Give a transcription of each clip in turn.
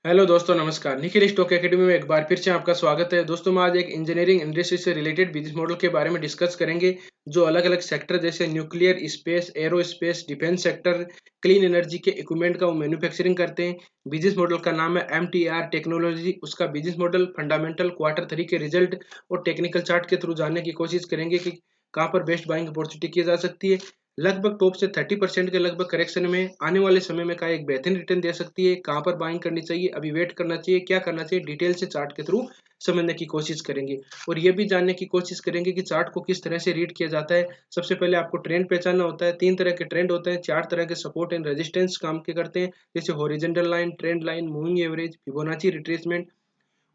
Hello दोस्तों, नमस्कार। Nikhil stock academy में एक बार फिर से आपका स्वागत है। दोस्तों, हम आज एक इंजीनियरिंग इंडस्ट्री से रिलेटेड बिजनेस मॉडल के बारे में डिस्कस करेंगे, जो अलग अलग सेक्टर जैसे nuclear, space, aerospace, defence sector, clean energy के इक्विपमेंट का वो मैन्युफैक्चरिंग करते हैं। बिजनेस मॉडल का नाम है MTR टेक्नोलॉजी। उसका बिजनेस मॉडल, फंडामेंटल, Q3 के रिजल्ट और टेक्निकल चार्ट के थ्रू जानने की कोशिश करेंगे कि कहाँ पर बेस्ट बाइंग अपॉर्चुनिटी की जा सकती है। लगभग टॉप से 30% के लगभग करेक्शन में आने वाले समय में का एक बेहतरीन रिटर्न दे सकती है। कहाँ पर बाइंग करनी चाहिए, अभी वेट करना चाहिए, क्या करना चाहिए, डिटेल से चार्ट के थ्रू समझने की कोशिश करेंगे। और ये भी जानने की कोशिश करेंगे कि चार्ट को किस तरह से रीड किया जाता है। सबसे पहले आपको ट्रेंड पहचानना होता है। 3 तरह के ट्रेंड होते हैं, 4 तरह के सपोर्ट एंड रेजिस्टेंस काम के करते हैं, जैसे horizontal line, trend line, moving average, Fibonacci retracement.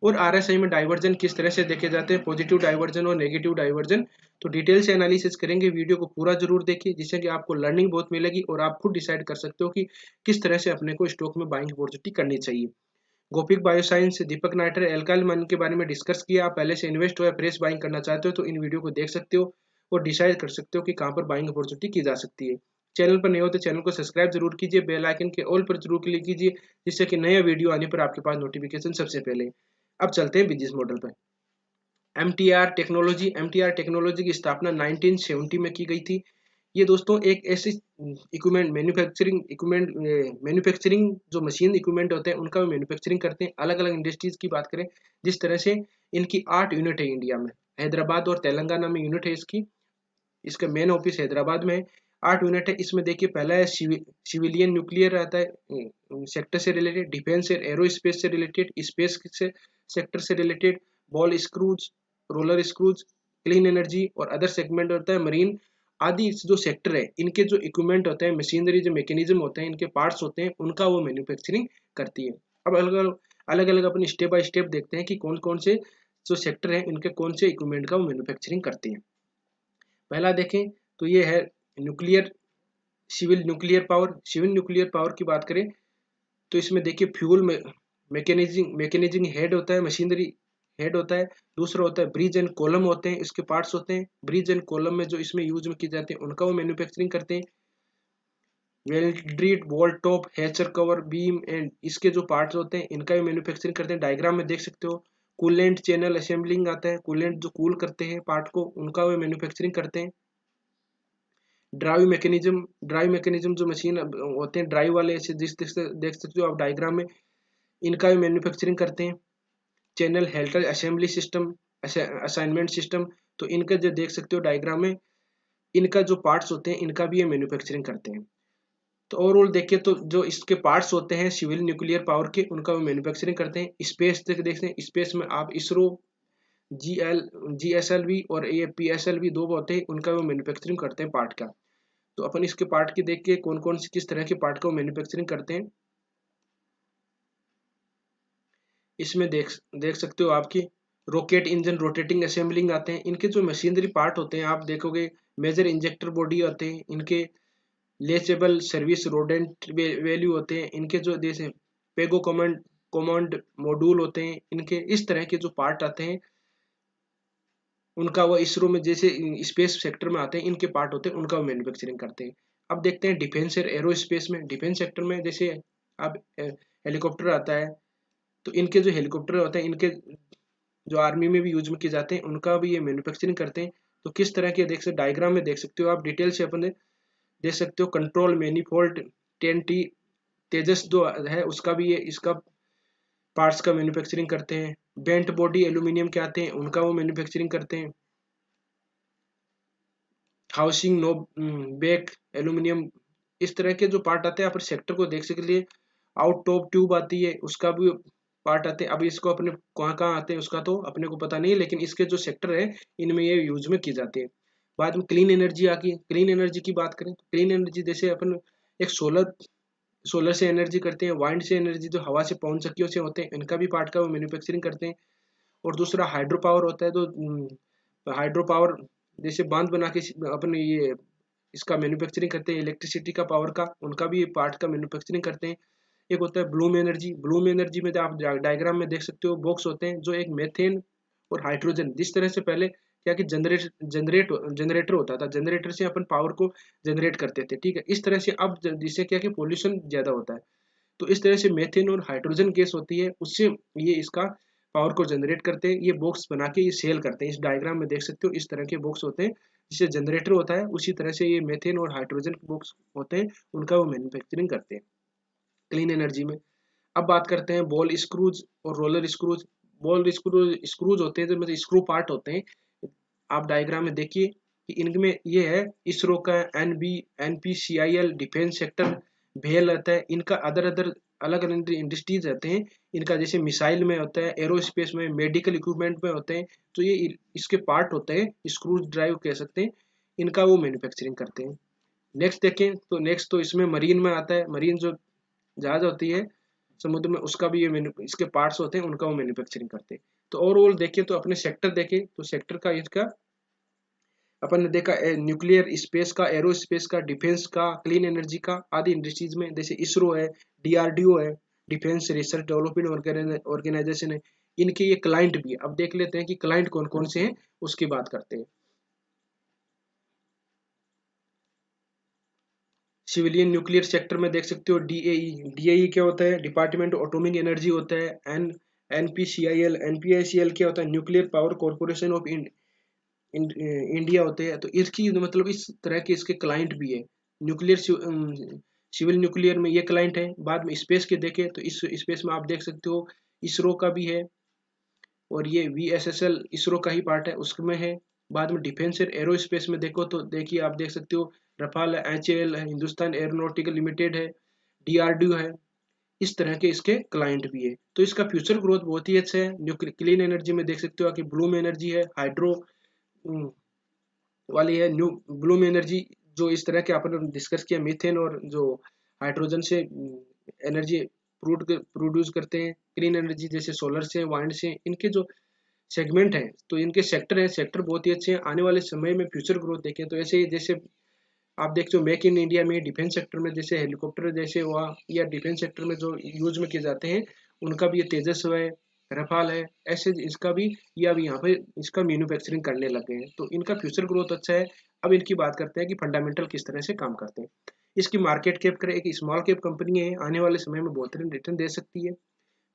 और RSI में डाइवर्जन किस तरह से देखे जाते हैं, पॉजिटिव डाइवर्जन और नेगेटिव डाइवर्जन। तो डिटेल से एनालिसिस करेंगे। वीडियो को पूरा जरूर देखिए, जिससे कि आपको लर्निंग बहुत मिलेगी और आप खुद डिसाइड कर सकते हो कि किस तरह से अपने को स्टॉक में बाइंग अपॉर्चुनिटी करनी चाहिए। गोपिक बायोसाइंस, दीपक नाइटर, एल्काइल मन के बारे में डिस्कस किया। आप पहले से इन्वेस्ट हो या फ्रेश बाइंग करना चाहते हो तो इन वीडियो को देख सकते हो और डिसाइड कर सकते हो कि कहाँ पर बाइंग अपॉर्चुनिटी की जा सकती है। चैनल पर नए हो तो चैनल को सब्सक्राइब जरूर कीजिए, बेल आइकन के ऑल पर जरूर क्लिक कीजिए, जिससे कि नया वीडियो आने पर आपके पास नोटिफिकेशन सबसे पहले। अब चलते हैं बिजनेस मॉडल पर। एम टी आर टेक्नोलॉजी की स्थापना 1970 में की गई थी। ये दोस्तों एक ऐसी इक्विपमेंट मैन्युफैक्चरिंग जो मशीन इक्विपमेंट होते हैं उनका मैन्युफैक्चरिंग करते हैं। अलग अलग इंडस्ट्रीज की बात करें, जिस तरह से इनकी 8 यूनिट है इंडिया में। हैदराबाद और तेलंगाना में यूनिट है इसकी। इसका मेन ऑफिस हैदराबाद में है। 8 यूनिट है। इसमें देखिए, पहला है सिविलियन न्यूक्लियर रहता है सेक्टर से रिलेटेड, डिफेंस और एरोस्पेस से रिलेटेड, स्पेस से सेक्टर से related, ball screws, roller screws, clean energy और अदर सेगमेंट होता है, मरीन आदि। जो सेक्टर है, इनके जो इक्विपमेंट होते हैं, मशीनरी, जो मैकेनिज्म होते हैं, इनके पार्ट्स होते हैं, उनका वो मैन्युफैक्चरिंग करती है। अब अलग अलग अपन स्टेप बाय स्टेप देखते हैं कि कौन कौन से जो सेक्टर है, इनके कौन से इक्विपमेंट का वो मैन्युफैक्चरिंग करते हैं। पहला देखें तो ये है न्यूक्लियर सिविल न्यूक्लियर पावर की बात करें तो इसमें देखिए फ्यूल में मैकेनिजिंग हेड होता है, मशीनरी हेड होता है। दूसरा होता है ब्रिज एंड कॉलम होते हैं, इसके पार्ट्स होते हैं। ब्रिज एंड कॉलम में जो इसमें यूज में किए जाते हैं उनका वो मैन्युफैक्चरिंग करते हैं। वेल्ड्रीड, wall top, hatch cover, beam and इसके जो पार्ट्स होते हैं इनका भी मैन्युफैक्चरिंग करते हैं। डायग्राम में देख सकते हो। कूलेंट चैनल असेंबलिंग आता है, कूलेंट जो कूल करते हैं पार्ट को, उनका वो मैन्युफैक्चरिंग करते हैं। ड्राइव मैकेनिज्म जो मशीन होते हैं ड्राइव वाले, ऐसे जिस देख सकते हो आप डायग्राम में, इनका भी मैन्युफैक्चरिंग करते हैं। Channel helter assembly system, assignment system, तो इनका जो देख सकते हो डायग्राम में, इनका जो पार्ट्स होते हैं इनका भी ये मैन्युफैक्चरिंग करते हैं। तो ओवरऑल देखिए तो जो इसके पार्ट्स होते हैं सिविल न्यूक्लियर पावर के, उनका वो मैन्युफैक्चरिंग करते हैं। स्पेस देखते हैं, स्पेस में आप इसरो, GSLV और ये PSLV दो होते हैं, उनका वो मैन्युफैक्चरिंग करते हैं पार्ट का। तो अपन इसके पार्ट की देख के कौन कौन सी किस तरह के पार्ट का मैन्युफैक्चरिंग करते हैं, इसमें देख सकते हो आपकी रॉकेट इंजन रोटेटिंग असेंबलिंग आते हैं। इनके जो मशीनरी पार्ट होते हैं आप देखोगे, मेजर इंजेक्टर बॉडी आते हैं इनके, लेचेबल सर्विस रोडेंट वैल्यू होते हैं इनके, जो जैसे पेगो कमांड कमांड मॉड्यूल होते हैं इनके। इस तरह के जो पार्ट आते हैं उनका वो इसरो में, जैसे स्पेस सेक्टर में आते हैं, इनके पार्ट होते हैं, उनका मैन्युफैक्चरिंग करते हैं। अब देखते हैं डिफेंस और एरोस्पेस में। डिफेंस सेक्टर में जैसे अब हेलीकॉप्टर आता है, तो इनके जो हेलीकॉप्टर होते हैं, इनके जो आर्मी में भी यूज में किए जाते हैं, उनका भी ये मैन्युफैक्चरिंग करते हैं। तो किस तरह के देख सकते डायग्राम में देख सकते हो आप, डिटेल से अपन देख सकते हो। कंट्रोल मैनिफोल्ड 10T तेजस जो है उसका भी ये इसका पार्ट्स का मैन्युफैक्चरिंग करते हैं। बेंट बॉडी एल्यूमिनियम के आते हैं, उनका वो मैन्युफैक्चरिंग करते हैं। हाउसिंग नो बेक एल्यूमिनियम, इस तरह के जो पार्ट आते हैं अपन सेक्टर को देख सकते लिए। आउट टॉप ट्यूब आती है, उसका भी पार्ट आते हैं। अब इसको अपने कहाँ कहाँ आते हैं उसका तो अपने को पता नहीं है, लेकिन इसके जो सेक्टर है इनमें ये यूज में की जाती है। बाद में क्लीन एनर्जी आ गई। क्लीन एनर्जी की बात करें तो क्लीन एनर्जी जैसे अपन एक सोलर से एनर्जी करते हैं, वाइंड से एनर्जी जो हवा से पवन चक्कियों से होते हैं, इनका भी पार्ट का वो मैन्युफैक्चरिंग करते हैं। और दूसरा हाइड्रो पावर होता है, तो हाइड्रो पावर जैसे बांध बना के अपन ये इसका मैन्युफैक्चरिंग करते हैं, इलेक्ट्रिसिटी का पावर का, उनका भी पार्ट का मैन्युफैक्चरिंग करते हैं। एक होता है ब्लूम एनर्जी में आप डायग्राम में देख सकते हो बॉक्स होते हैं, जो एक मेथेन और हाइड्रोजन, जिस तरह से पहले क्या कि जनरेटर होता था, जनरेटर से अपन पावर को जनरेट करते थे, ठीक है। इस तरह से अब जिससे क्या कि पोल्यूशन ज्यादा होता है, तो इस तरह से मेथेन और हाइड्रोजन गैस होती है, उससे ये इसका पावर को जनरेट करते हैं। ये बॉक्स बना के ये सेल करते हैं। इस डायग्राम में देख सकते हो इस तरह के बॉक्स होते हैं जिससे जनरेटर होता है, उसी तरह से ये मेथेन और हाइड्रोजन बॉक्स होते हैं, उनका वो मैन्युफैक्चरिंग करते हैं क्लीन एनर्जी में। अब बात करते हैं बॉल स्क्रूज और roller screws. Ball screws screws होते हैं जो मतलब स्क्रू पार्ट होते हैं। आप डायग्राम में देखिए कि इनमें ये है इसरो का NPCIL डिफेंस सेक्टर भेल रहता है। इनका अदर अदर अलग अलग इंडस्ट्रीज रहते हैं। इनका जैसे मिसाइल में होता है, एरोस्पेस में, मेडिकल इक्विपमेंट में होते हैं। तो ये इसके पार्ट होते हैं, स्क्रूज ड्राइव कह सकते हैं, इनका वो मैन्युफैक्चरिंग करते हैं। नेक्स्ट देखें तो नेक्स्ट तो इसमें मरीन में आता है। मरीन जो जहाज होती है समुद्र में, उसका भी ये इसके पार्ट्स होते हैं, उनका वो मैन्युफैक्चरिंग करते हैं। तो ओवरऑल देखें तो अपने सेक्टर देखें तो सेक्टर का इसका अपन ने देखा न्यूक्लियर स्पेस का, एरोस्पेस का, डिफेंस का, क्लीन एनर्जी का आदि इंडस्ट्रीज में, जैसे इसरो है, DRDO है, डिफेंस रिसर्च डेवलपमेंट ऑर्गेनाइजेशन है, इनके ये क्लाइंट भी है। अब देख लेते हैं कि क्लाइंट कौन कौन से हैं, उसकी बात करते हैं। सिविलियन न्यूक्लियर सेक्टर में देख सकते हो DAE क्या होता है, डिपार्टमेंट एटॉमिक एनर्जी होता है। NPCIL क्या होता है, nuclear power corporation of India होते हैं। तो इसकी मतलब इस तरह के इसके क्लाइंट भी है। न्यूक्लियर सिविल न्यूक्लियर में ये क्लाइंट है। बाद में स्पेस के देखें तो इस स्पेस में आप देख सकते हो इसरो का भी है, और ये VSSL इसरो का ही पार्ट है, उसमें है। बाद में डिफेंस और एरोस्पेस में देखो तो देखिए आप देख सकते हो रफाल है, HAL है, हिंदुस्तान एरोनॉटिकल लिमिटेड है, DRDO है। इस तरह के इसके क्लाइंट भी है। तो इसका फ्यूचर ग्रोथ बहुत ही अच्छा है। न्यूक्लियर क्लीन एनर्जी में देख सकते हो कि ब्लूम एनर्जी है, हाइड्रो वाली है, न्यू ब्लूम एनर्जी जो इस तरह के अपन डिस्कस किया, मीथेन और जो हाइड्रोजन से एनर्जी प्रोड्यूस करते हैं। क्लीन एनर्जी जैसे सोलर से, वाइंड से, इनके जो सेगमेंट है, तो इनके सेक्टर है, सेक्टर बहुत ही अच्छे हैं। आने वाले समय में फ्यूचर ग्रोथ देखें तो ऐसे ही जैसे आप देखते हो मेक इन इंडिया में डिफेंस सेक्टर में जैसे हेलीकॉप्टर जैसे हुआ, या डिफेंस सेक्टर में जो यूज में किए जाते हैं, उनका भी ये तेजस है, रफाल है, ऐसे इसका भी, या अभी यहाँ पे इसका मैन्युफैक्चरिंग करने लगे हैं। तो इनका फ्यूचर ग्रोथ अच्छा है। अब इनकी बात करते हैं कि फंडामेंटल किस तरह से काम करते हैं। इसकी मार्केट कैप करें, एक स्मॉल कैप कंपनी है, आने वाले समय में बहुत रिटर्न दे सकती है।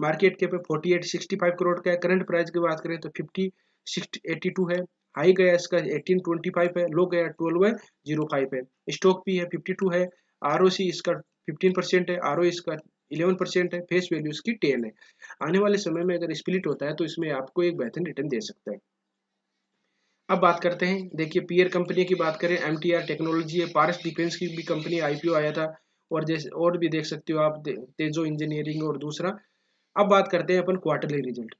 मार्केट कैप है 4865 करोड़ का है। करंट प्राइस की बात करें तो 5682 है। हाई गया इसका 1825 है, लो गया 1205 है। स्टॉक भी है 52 है। ROC इसका 15% है, ROE इसका 11% है, फेस वैल्यू इसकी 10 है। आने वाले समय में अगर स्प्लिट होता है तो इसमें आपको एक बेहतरीन रिटर्न दे सकता है। अब बात करते हैं, देखिए पीयर कंपनी की बात करें, MTR टेक्नोलॉजी है, पारस डिफेंस की भी कंपनी IPO आया था, और जैसे और भी देख सकते हो आप तेजो इंजीनियरिंग और दूसरा। अब बात करते हैं अपन क्वार्टरली रिजल्ट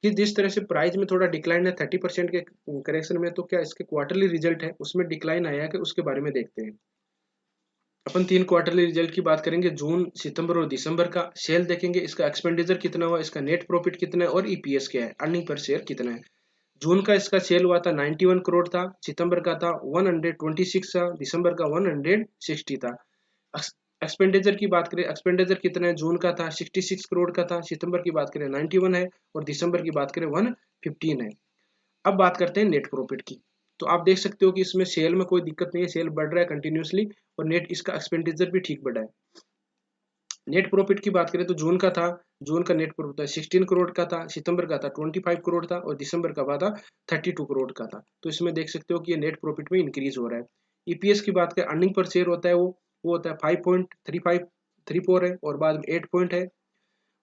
कि जिस तरह से प्राइस में थोड़ा डिक्लाइन है 30% के करेक्शन में, तो क्या इसके क्वार्टरली रिजल्ट है उसमें डिक्लाइन आया है कि उसके बारे में देखते हैं। अपन 3 क्वार्टरली रिजल्ट की बात करेंगे, जून, सितंबर और दिसंबर का। सेल देखेंगे, इसका एक्सपेंडिचर कितना हुआ, इसका नेट प्रॉफिट कितना है, और EPS क्या है, अर्निंग पर शेयर कितना है। जून का इसका सेल हुआ था 91 करोड़ था, सितंबर का था 126 था, दिसंबर का 160 था। एक्सपेंडिचर की बात करें, एक्सपेंडिचर कितना है, जून का था 66 करोड़ का था, सितंबर की बात करें 91 है, और दिसंबर की बात करें 115 है। अब बात करते हैं नेट प्रॉफिट की। तो आप देख सकते हो कि इसमें सेल में कोई दिक्कत नहीं है, सेल बढ़ रहा है कंटिन्यूसली, और नेट इसका एक्सपेंडिचर भी ठीक बढ़ा है। नेट प्रॉफिट की बात करें तो जून का नेट प्रॉफिट था 16 करोड़ का था, सितंबर का था 25 करोड़ था, और दिसंबर का था 32 करोड़ का था। तो इसमें देख सकते हो कि ये नेट प्रॉफिट में इंक्रीज हो रहा है। EPS की बात करें, अर्निंग पर शेयर होता है वो होता है 5.3534 है, और बाद में 8 पॉइंट है,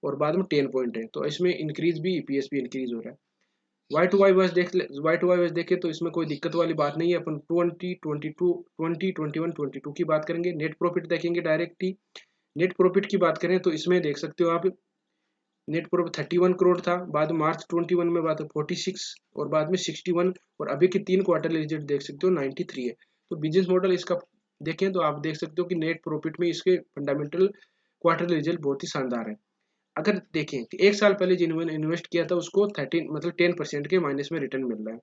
और बाद में 10 पॉइंट है। तो इसमें इंक्रीज भी, EPS भी इंक्रीज हो रहा है। वाई टू वाई देखें तो इसमें कोई दिक्कत वाली बात नहीं है। अपन 2021 की बात करेंगे। नेट प्रॉफिट देखेंगे डायरेक्टली। नेट प्रॉफिट की बात करें तो इसमें देख सकते हो आप, नेट प्रॉफिट 31 करोड़ था, बाद में मार्च 21 में बात 46, और बाद में 61, और अभी के 3 क्वार्टर रिजल्ट देख सकते हो 93 है। तो बिजनेस मॉडल इसका देखें तो आप देख सकते हो कि नेट प्रॉफिट में इसके फंडामेंटल क्वार्टर रिजल्ट बहुत ही शानदार है। अगर देखें कि 1 साल पहले जिन्होंने इन्वेस्ट किया था उसको 13 मतलब 10% के माइनस में रिटर्न मिल रहा है।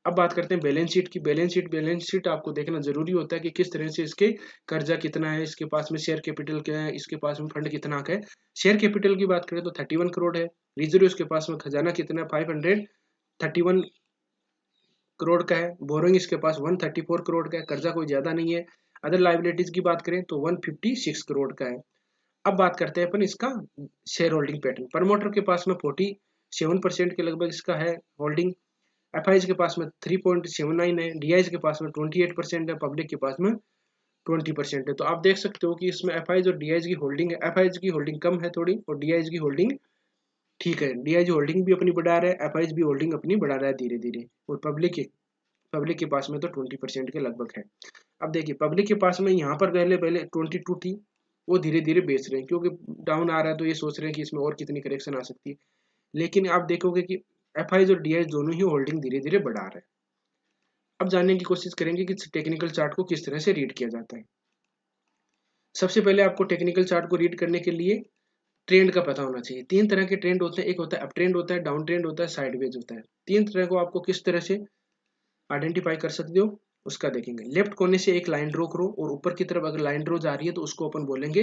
अब बात करते हैं बैलेंस शीट की। बैलेंस शीट आपको देखना जरूरी होता है कि किस तरह से इसके कर्जा कितना है, इसके पास में शेयर कैपिटल क्या है, इसके पास में फंड कितना का है। शेयर कैपिटल की बात करें तो 31 करोड़ है। रिजर्व इसके पास में खजाना कितना है, 531 करोड़ का है। बोरोइंग इसके पास 134 करोड़ का है, कर्जा कोई ज्यादा नहीं है। अदर लाइबिलिटीज की बात करें तो 156 करोड़ का है। अब बात करते हैं अपन इसका शेयर होल्डिंग पैटर्न। प्रमोटर के पास में 47% के लगभग इसका है होल्डिंग, एफआईज के पास में 3.79 है, डीआईज के पास में 28% है, पब्लिक के पास में 20% है। तो आप देख सकते हो कि इसमें एफआईज और डीआईज की होल्डिंग है, एफआईज की होल्डिंग कम है थोड़ी और डीआईज की होल्डिंग ठीक है। डीआईज होल्डिंग भी अपनी बढ़ा रहा है, एफआईज भी होल्डिंग अपनी बढ़ा रहा है धीरे धीरे। और पब्लिक के पास में तो 20% के लगभग है। अब देखिए पब्लिक के पास में यहाँ पर पहले पहले 22 थी, वो धीरे धीरे बेच रहे हैं क्योंकि डाउन आ रहा है, तो ये सोच रहे हैं कि इसमें और कितनी करेक्शन आ सकती है। लेकिन आप देखोगे कि एफआईज और डीआईज दोनों ही होल्डिंग धीरे धीरे बढ़ा रहे हैं। अब जानने की कोशिश करेंगे कि टेक्निकल चार्ट को किस तरह से रीड किया जाता है। सबसे पहले आपको टेक्निकल चार्ट को रीड करने के लिए ट्रेंड का पता होना चाहिए। तीन तरह के ट्रेंड होते हैं, एक होता है अप ट्रेंड होता है, डाउन ट्रेंड होता है, साइडवेज होता है। तीन तरह को आपको किस तरह से आइडेंटिफाई कर सकते हो उसका देखेंगे। लेफ्ट कोने से एक लाइन ड्रॉ करो और ऊपर की तरफ अगर लाइन ड्रॉ जा रही है तो उसको अपन बोलेंगे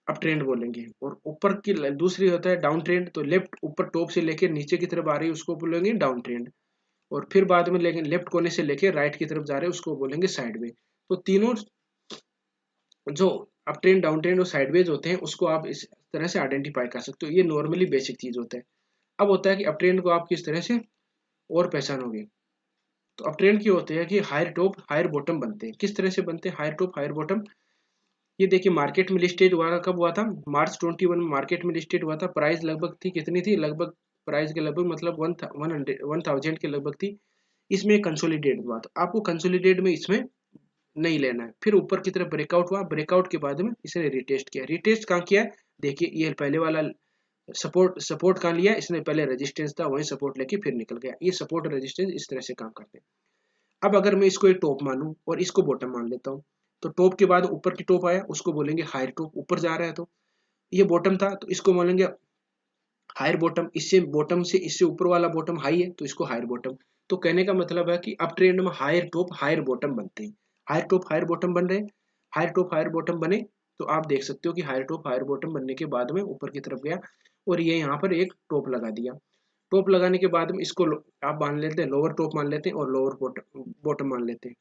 अप ट्रेंड बोलेंगे। और ऊपर की दूसरी होता है डाउन ट्रेंड, तो लेफ्ट ऊपर टॉप से लेकर नीचे की तरफ आ रही है उसको बोलेंगे डाउन ट्रेंड। और फिर बाद में लेकिन लेफ्ट कोने से लेकर राइट की तरफ जा रहे हैं उसको बोलेंगे साइडवे। तो तीनों जो अप ट्रेंड डाउन ट्रेंड और साइडवेज होते हैं उसको आप इस तरह से आइडेंटिफाई कर सकते हो। ये नॉर्मली बेसिक चीज होता है। अब होता है कि अप ट्रेंड को आप किस तरह से और पहचानोगे। तो अप ट्रेंड की होते हैं कि हायर टॉप हायर बॉटम बनते हैं। किस तरह से बनते हैं हायर टॉप हायर बॉटम? ये देखिए मार्केट में लिस्टेड हुआ कब हुआ था? मार्च 21 में मार्केट में लिस्टेड हुआ था। प्राइस लगभग थी कितनी थी? लगभग प्राइस के लगभग मतलब 1000 के लगभग थी। इसमें कंसोलिडेट हुआ, तो आपको कंसोलिडेट में इसमें नहीं लेना है। फिर ऊपर की तरफ ब्रेकआउट हुआ, ब्रेकआउट के बाद में इसने रिटेस्ट किया। रिटेस्ट कहाँ किया? देखिए ये पहले वाला सपोर्ट कहाँ लिया इसने? पहले रेजिस्टेंस था, वहीं सपोर्ट लेके फिर निकल गया। ये सपोर्ट और रेजिस्टेंस इस तरह से काम करते हैं। अब अगर मैं इसको एक टॉप मानूं और इसको बॉटम मान लेता हूँ, तो टॉप के बाद ऊपर की टॉप आया उसको बोलेंगे हायर टॉप, ऊपर जा रहा है। तो ये बॉटम था तो इसको बोलेंगे हायर बॉटम। इससे बॉटम से इससे ऊपर वाला बॉटम हाई है तो इसको हायर बॉटम। तो कहने का मतलब है कि अप ट्रेंड में हायर टॉप हायर बॉटम बनते हैं। हायर टॉप हायर बॉटम बन रहे हैं। हायर टॉप हायर बॉटम बने तो आप देख सकते हो कि हायर टॉप हायर बॉटम बनने के बाद में ऊपर की तरफ गया और ये यहाँ पर एक टॉप लगा दिया। टॉप लगाने के बाद में इसको आप मान लेते हैं लोअर टॉप मान लेते हैं और लोअर बॉटम मान लेते हैं।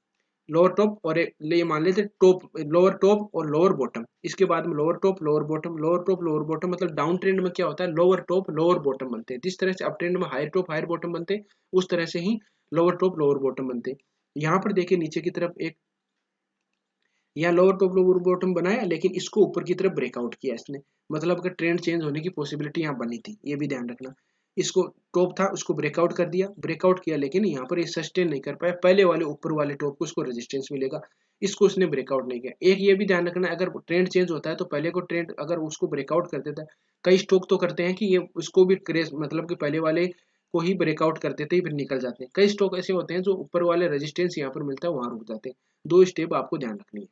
लोअर टॉप और ये मान लेते टॉप लोअर टॉप और लोअर बॉटम। इसके बाद में lower top lower bottom lower top lower bottom. मतलब डाउन ट्रेंड में क्या होता है? लोअर टॉप लोअर बॉटम बनते हैं। जिस तरह से अप ट्रेंड में हायर टॉप हायर बॉटम बनते हैं उस तरह से ही लोअर टॉप लोअर बॉटम बनते हैं। यहाँ पर देखिए नीचे की तरफ एक यहाँ लोअर टॉप लोअर बॉटम बनाया लेकिन इसको ऊपर की तरफ ब्रेकआउट किया इसने। मतलब अगर ट्रेंड चेंज होने की पॉसिबिलिटी यहाँ बनी थी, ये भी ध्यान रखना। इसको टॉप था उसको ब्रेकआउट कर दिया, ब्रेकआउट किया लेकिन यहाँ पर ये सस्टेन नहीं कर पाया। पहले वाले ऊपर वाले टॉप को उसको रेजिस्टेंस मिलेगा, इसको उसने ब्रेकआउट नहीं किया। एक ये भी ध्यान रखना अगर ट्रेंड चेंज होता है तो पहले को ट्रेंड अगर उसको ब्रेकआउट कर देता है, कई स्टॉक तो करते हैं कि ये उसको भी क्रेज मतलब कि पहले वाले को ही ब्रेकआउट कर देते ही फिर निकल जाते हैं। कई स्टॉक ऐसे होते हैं जो ऊपर वाले रेजिस्टेंस यहाँ पर मिलता है वहां रुक जाते हैं। दो स्टेप आपको ध्यान रखनी है।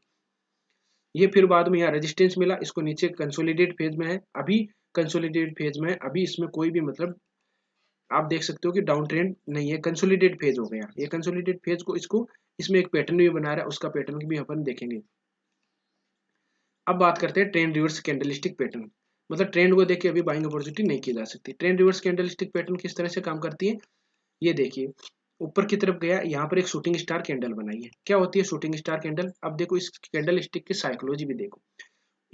ये फिर बाद में यहाँ रेजिस्टेंस मिला, इसको नीचे कंसोलिडेट फेज में है अभी। कंसोलिडेट फेज में है अभी, इसमें कोई भी मतलब आप देख सकते हो कि डाउन ट्रेंड नहीं है, कंसोलिडेट फेज हो गया। ये कंसोलिडेट फेज को इसको इसमें एक पैटर्न भी बना रहा है, उसका पैटर्न भी अपन देखेंगे। अब बात करते हैं ट्रेंड रिवर्स कैंडलस्टिक पैटर्न। मतलब ट्रेंड को देख के अभी बाइंग अपॉर्चुनिटी नहीं की जा सकती। ट्रेंड रिवर्स कैंडलस्टिक पैटर्न किस तरह से काम करती है ये देखिए। ऊपर की तरफ गया, यहाँ पर एक शूटिंग स्टार कैंडल बनाई है। क्या होती है शूटिंग स्टार कैंडल? अब देखो इस कैंडल स्टिक की साइकोलॉजी भी देखो।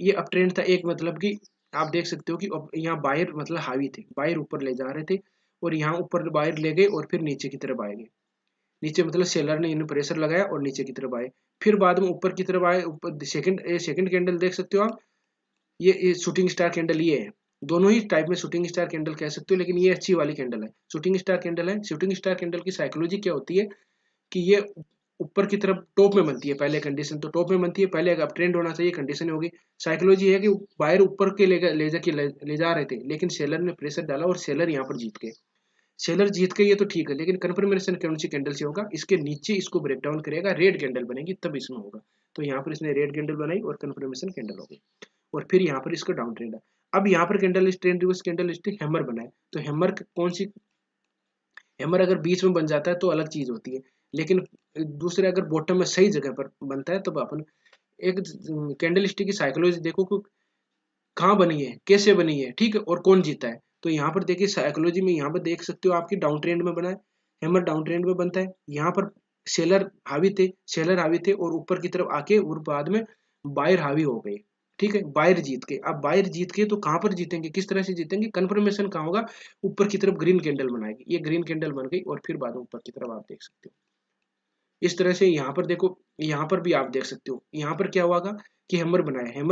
ये अप ट्रेंड था एक, मतलब कि आप देख सकते हो कि यहाँ बायर मतलब हावी थे, बायर ऊपर ले जा रहे थे और यहाँ ऊपर बायर ले गए और फिर नीचे की तरफ आएंगे। नीचे मतलब सेलर ने इन्हें प्रेशर लगाया और नीचे की तरफ आए, फिर बाद में ऊपर की तरफ आए। ऊपर सेकंड कैंडल देख सकते हो आप, ये शूटिंग स्टार कैंडल ये है। दोनों ही टाइप में शूटिंग स्टार कैंडल कह सकते हो, लेकिन ये अच्छी वाली कैंडल है, शूटिंग स्टार कैंडल है। शूटिंग स्टार कैंडल की साइकोलॉजी क्या होती है कि ये ऊपर की तरफ टॉप में बनती है। पहले कंडीशन तो टॉप में बनती है, पहले अप ट्रेंड होना चाहिए, कंडीशन होगी। साइकोलॉजी है कि बायर ऊपर के ले जा रहे थे लेकिन सेलर ने प्रेशर डाला और सेलर यहाँ पर जीत गए। सेलर जीत गए ये तो ठीक है, लेकिन कन्फर्मेशन कौन सी कैंडल से होगा? इसके नीचे इसको ब्रेक डाउन करेगा, रेड कैंडल बनेगी तब इसमें होगा। तो यहाँ पर इसने रेड कैंडल बनाई और कन्फर्मेशन कैंडल हो गई और फिर यहाँ पर इसका डाउन ट्रेंड है। अब यहाँ पर candle trend reverse candle stick hammer बनाए, तो हैमर कौन सी? हैमर अगर बीच में बन जाता है तो अलग चीज होती है, लेकिन दूसरे अगर बॉटम में सही जगह पर बनता है तो अपन एक कैंडल स्टिक की साइकोलॉजी देखो कि कहाँ बनी है, कैसे बनी है, ठीक है, और कौन जीता है। तो यहाँ पर देखिए साइकोलॉजी में यहाँ पर देख सकते हो आपकी डाउन ट्रेंड में बना है, हैमर डाउन ट्रेंड में बनता है। यहाँ पर सेलर हावी थे और ऊपर की तरफ आके और बाद में बायर हावी हो गए। ठीक है, बायर जीत के। अब बायर जीत के तो कहाँ पर जीतेंगे, किस तरह से जीतेंगे, कंफर्मेशन कहाँ होगा, ऊपर की तरफ ग्रीन कैंडल बनाएगी, ये ग्रीन कैंडल बन गई और फिर बाद में ऊपर की तरफ आप देख सकते हो इस तरह से। यहाँ पर देखो, यहाँ पर भी आप देख सकते हो, यहाँ पर क्या हुआ कि हैमर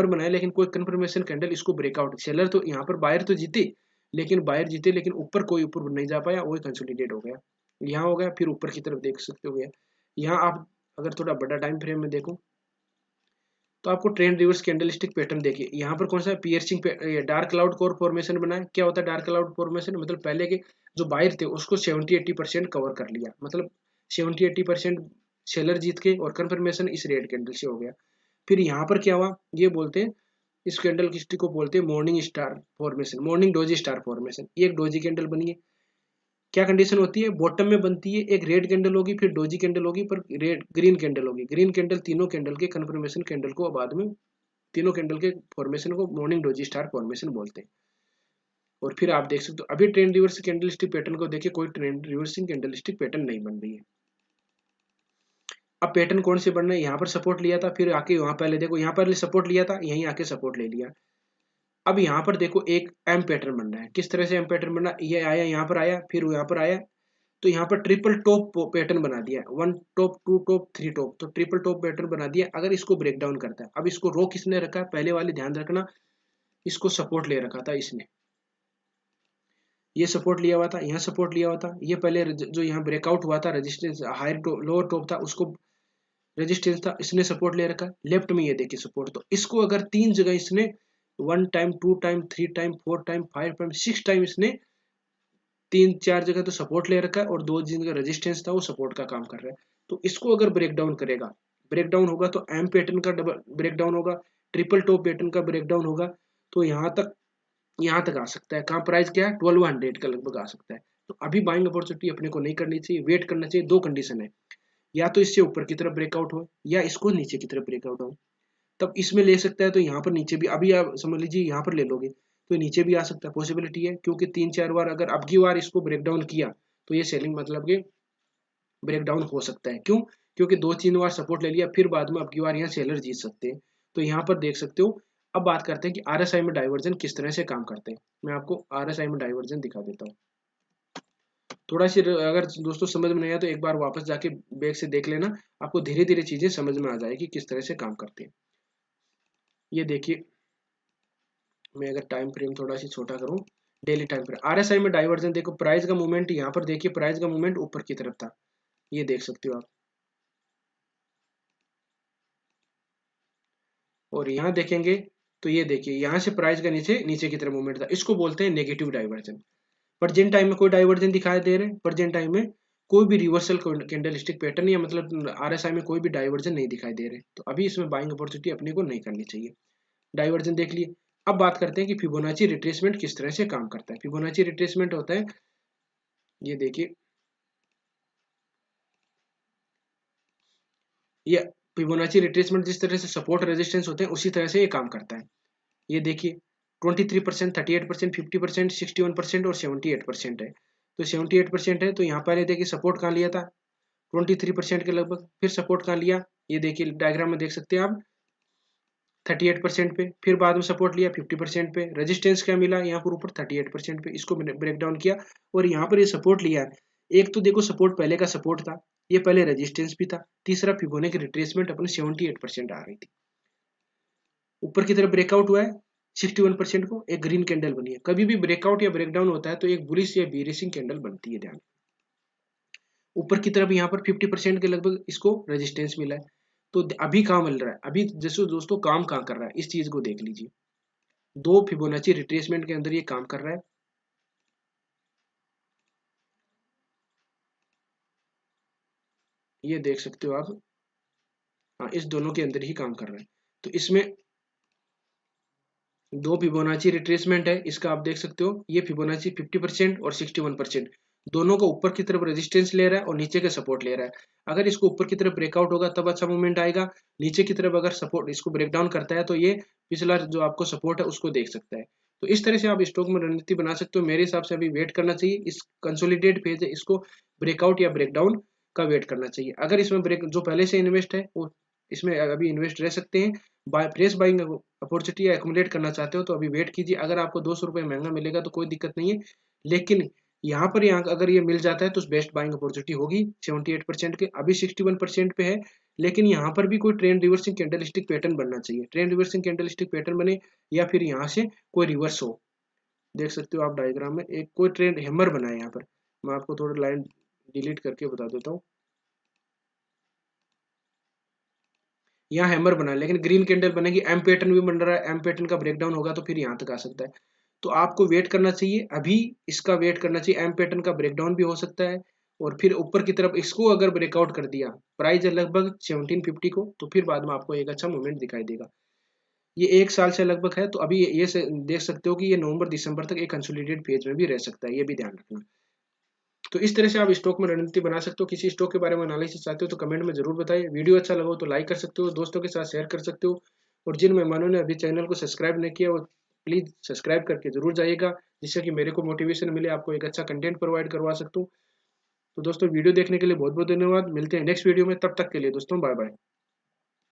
बनाया लेकिन कोई कंफर्मेशन कैंडल इसको ब्रेकआउट, सेलर तो यहाँ पर बायर तो जीते, लेकिन बायर जीते लेकिन ऊपर कोई ऊपर नहीं जा पाया, वही कंसोलिडेट हो गया, यहाँ हो गया, फिर ऊपर की तरफ देख सकते हो गया। यहाँ आप अगर थोड़ा बड़ा टाइम फ्रेम में देखो तो आपको ट्रेंड रिवर्स कैंडलस्टिक पैटर्न देखिए, यहाँ पर कौन सा piercing dark cloud core formation बना है। क्या होता है डार्क क्लाउड फॉर्मेशन, मतलब पहले के जो बायर थे उसको 70-80% कवर कर लिया, मतलब 70-80% सेलर जीत के, और कंफर्मेशन इस रेड कैंडल से हो गया। फिर यहाँ पर क्या हुआ, ये बोलते हैं इस कैंडल स्टिक को बोलते हैं morning star formation, morning doji star formation. ये एक डोजी कैंडल बनी है। क्या कंडीशन होती है, बॉटम में बनती है एक रेड कैंडल होगी, फिर डोजी कैंडल होगी, पर रेड ग्रीन कैंडल होगी। ग्रीन कैंडल तीनों कैंडल के कंफर्मेशन कैंडल को बाद में, तीनों कैंडल के फॉर्मेशन को मॉर्निंग डोजी स्टार फॉर्मेशन बोलते हैं। और फिर आप देख सकते हो अभी ट्रेंड रिवर्स कैंडलस्टिक पैटर्न को देखिए, कोई ट्रेंड रिवर्सिंग कैंडलस्टिक पैटर्न नहीं बन रही है। अब पैटर्न कौन से बनना है, यहाँ पर सपोर्ट लिया था, फिर आके वहां पहले देखो, यहाँ पर सपोर्ट लिया था, यहीं आके सपोर्ट ले लिया। अब यहाँ पर देखो एक एम पैटर्न बन रहा है। किस तरह से एम पैटर्न बना, ये आया, यहाँ पर आया, फिर यहाँ पर आया, तो यहाँ पर ट्रिपल टॉप पैटर्न बना दिया, 1 टॉप 2 टॉप 3 टॉप, तो ट्रिपल टॉप पैटर्न बना दिया। अगर इसको ब्रेक डाउन करता है, अब इसको रो किसने रखा है, पहले वाले ध्यान रखना, इसको सपोर्ट ले रखा था इसने, ये सपोर्ट लिया हुआ था, यहाँ सपोर्ट लिया हुआ था, ये पहले जो यहाँ ब्रेकआउट हुआ था, रेजिस्टेंस हायर लोअर टॉप था, उसको रेजिस्टेंस था, इसने सपोर्ट ले रखा। लेफ्ट में ये देखिए सपोर्ट, तो इसको अगर 3 जगह इसने 1 time 2 time 3 time 4 time 5 time 6 time इसने 3-4 जगह तो सपोर्ट ले रखा है, और 2 जिनका रेजिस्टेंस था वो सपोर्ट का काम कर रहा है। तो इसको अगर ब्रेक डाउन करेगा, ब्रेक डाउन होगा तो एम पैटर्न का डबल ब्रेक डाउन होगा, ट्रिपल टॉप पैटर्न का ब्रेक डाउन होगा, तो यहाँ तक आ सकता है। कहाँ प्राइस क्या है, 1200 का लगभग आ सकता है। तो अभी बाइंग अपॉर्चुनिटी अपने को नहीं करनी चाहिए, वेट करना चाहिए। दो कंडीशन है, या तो इससे ऊपर की तरफ ब्रेकआउट हो, या इसको नीचे की तरफ ब्रेकआउट हो, तब इसमें ले सकता है। तो यहाँ पर नीचे भी, अभी आप समझ लीजिए यहाँ पर ले लोगे तो नीचे भी आ सकता है, पॉसिबिलिटी है, क्योंकि 3-4 बार अगर अब की बार इसको ब्रेक डाउन किया तो ये सेलिंग मतलब कि ब्रेक डाउन हो सकता है। क्यों, क्योंकि 2-3 बार सपोर्ट ले लिया, फिर बाद में अब की बार यहाँ सेलर जीत सकते हैं। तो यहाँ पर देख सकते हो। अब बात करते हैं कि आरएसआई में डाइवर्जन किस तरह से काम करते हैं। मैं आपको आरएसआई में डाइवर्जन दिखा देता हूँ। थोड़ा सी अगर दोस्तों समझ में नहीं आया तो एक बार वापस जाके बैक से देख लेना, आपको धीरे धीरे चीजें समझ में आ जाएगी किस तरह से काम करते हैं। ये देखिए, मैं अगर टाइम फ्रेम थोड़ा सी छोटा करूं, डेली टाइम फ्रेम आरएसआई में डाइवर्जन देखो, प्राइस का मूवमेंट यहाँ पर देखिए, प्राइस का मूवमेंट ऊपर की तरफ था, ये देख सकते हो आप। और यहाँ देखेंगे तो ये देखिए, यहाँ से प्राइस का नीचे नीचे की तरफ मूवमेंट था, इसको बोलते हैं नेगेटिव डाइवर्जन। प्रेजेंट टाइम में कोई डाइवर्जन दिखाई दे रहे हैं, प्रेजेंट टाइम में कोई भी रिवर्सल कैंडलस्टिक पैटर्न या मतलब आरएसआई में कोई भी डाइवर्जन नहीं दिखाई दे रहे, तो अभी इसमें बाइंग अपॉर्चुनिटी अपने को नहीं करनी चाहिए। डाइवर्जन देख लिए। अब बात करते हैं कि फिबोनाची रिट्रेसमेंट किस तरह से काम करता है। फिबोनाची रिट्रेसमेंट होता है, ये देखिए, ये फिबोनाची रिट्रेसमेंट जिस तरह से सपोर्ट रेजिस्टेंस होते हैं उसी तरह से ये काम करता है। ये देखिए 23%, 38%, 50%, 61% और 78% है। तो 78% है, तो यहाँ पर देखिए सपोर्ट कहाँ लिया था, 23% के लगभग, फिर सपोर्ट कहाँ लिया, ये देखिए डायग्राम में देख सकते हैं आप, 38% पे, फिर बाद में सपोर्ट लिया 50% पे, रेजिस्टेंस क्या मिला यहाँ पर ऊपर 38% पे, इसको ब्रेक डाउन किया और यहाँ पर ये सपोर्ट लिया है। एक तो देखो सपोर्ट पहले का सपोर्ट था, ये पहले रेजिस्टेंस भी था, तीसरा फिबोनाची रिट्रेसमेंट अपने 78% आ रही थी, ऊपर की तरफ ब्रेकआउट हुआ है 61% को, एक ग्रीन कैंडल बनी है। कभी भी ब्रेकआउट या ब्रेकडाउन होता है तो एक बुलिश या बीरिशिंग कैंडल बनती है, ध्यान। ऊपर की तरफ यहाँ पर 50% के लगभग इसको रेजिस्टेंस मिला है। तो अभी कहाँ मिल रहा है, अभी जैसे दोस्तों काम कहाँ कर रहा है, इस चीज को देख लीजिए। दो फिबोनाची रिट्रेसमेंट के अंदर ये काम कर रहा है, ये देख सकते हो आप। हाँ, इस दोनों के अंदर ही काम कर रहा है। तो इसमें दो फिबोनाची रिट्रेसमेंट है, इसका आप देख सकते हो, ये फिबोनाची 50% और 61%, दोनों को ऊपर की तरफ रेजिस्टेंस ले रहा है और नीचे का सपोर्ट ले रहा है। अगर इसको ऊपर की तरफ ब्रेकआउट होगा तब अच्छा मूवमेंट आएगा, नीचे की तरफ अगर सपोर्ट इसको ब्रेक डाउन करता है तो ये पिछला जो आपको सपोर्ट है उसको देख सकता है। तो इस तरह से आप स्टॉक में रणनीति बना सकते हो। मेरे हिसाब से अभी वेट करना चाहिए, इस कंसोलिडेट फेज है, इसको ब्रेकआउट या ब्रेकडाउन का वेट करना चाहिए। अगर इसमें ब्रेक जो पहले से इन्वेस्ट है वो इसमें अभी इन्वेस्ट रह सकते हैं, फ्रेश बाइंग अपॉर्चुनिटी एक्युमुलेट करना चाहते हो तो अभी वेट कीजिए। अगर आपको 200 रुपये महंगा मिलेगा तो कोई दिक्कत नहीं है, लेकिन यहाँ अगर ये मिल जाता है तो बेस्ट बाइंग अपॉर्चुनिटी होगी 78% के, अभी 61% पे है। लेकिन यहाँ पर भी कोई ट्रेंड रिवर्सिंग कैंडलस्टिक पैटर्न बनना चाहिए, ट्रेंड रिवर्सिंग कैंडलस्टिक पैटर्न बने या फिर यहाँ से कोई रिवर्स हो। देख सकते हो आप डायग्राम में एक कोई ट्रेंड हैमर बना है यहाँ पर। मैं आपको थोड़ा लाइन डिलीट करके बता देता हूँ। यहाँ हैमर बना है लेकिन ग्रीन कैंडल बनेगी, एम पैटर्न भी बन रहा है, एम पैटर्न का ब्रेकडाउन होगा तो फिर यहाँ तक आ सकता है। तो आपको वेट करना चाहिए, अभी इसका वेट करना चाहिए, एम पैटर्न का ब्रेकडाउन भी हो सकता है और फिर ऊपर की तरफ इसको अगर ब्रेकआउट कर दिया प्राइस है लगभग 1750 को, तो फिर बाद में आपको एक अच्छा मूवमेंट दिखाई देगा। ये 1 साल से लगभग है, तो अभी ये देख सकते हो कि ये नवंबर दिसंबर तक एक कंसोलिडेटेड फेज में भी रह सकता है, ये भी ध्यान रखना। तो इस तरह से आप स्टॉक में रणनीति बना सकते हो। किसी स्टॉक के बारे में एनालिसिस चाहते हो तो कमेंट में जरूर बताइए। वीडियो अच्छा लगा हो तो लाइक कर सकते हो, दोस्तों के साथ शेयर कर सकते हो, और जिन मेहमानों ने अभी चैनल को सब्सक्राइब नहीं किया वो प्लीज़ सब्सक्राइब करके जरूर जाइएगा, जिससे कि मेरे को मोटिवेशन मिले, आपको एक अच्छा कंटेंट प्रोवाइड करवा सकता हूँ। तो दोस्तों वीडियो देखने के लिए बहुत बहुत धन्यवाद। मिलते हैं नेक्स्ट वीडियो में, तब तक के लिए दोस्तों बाय बाय।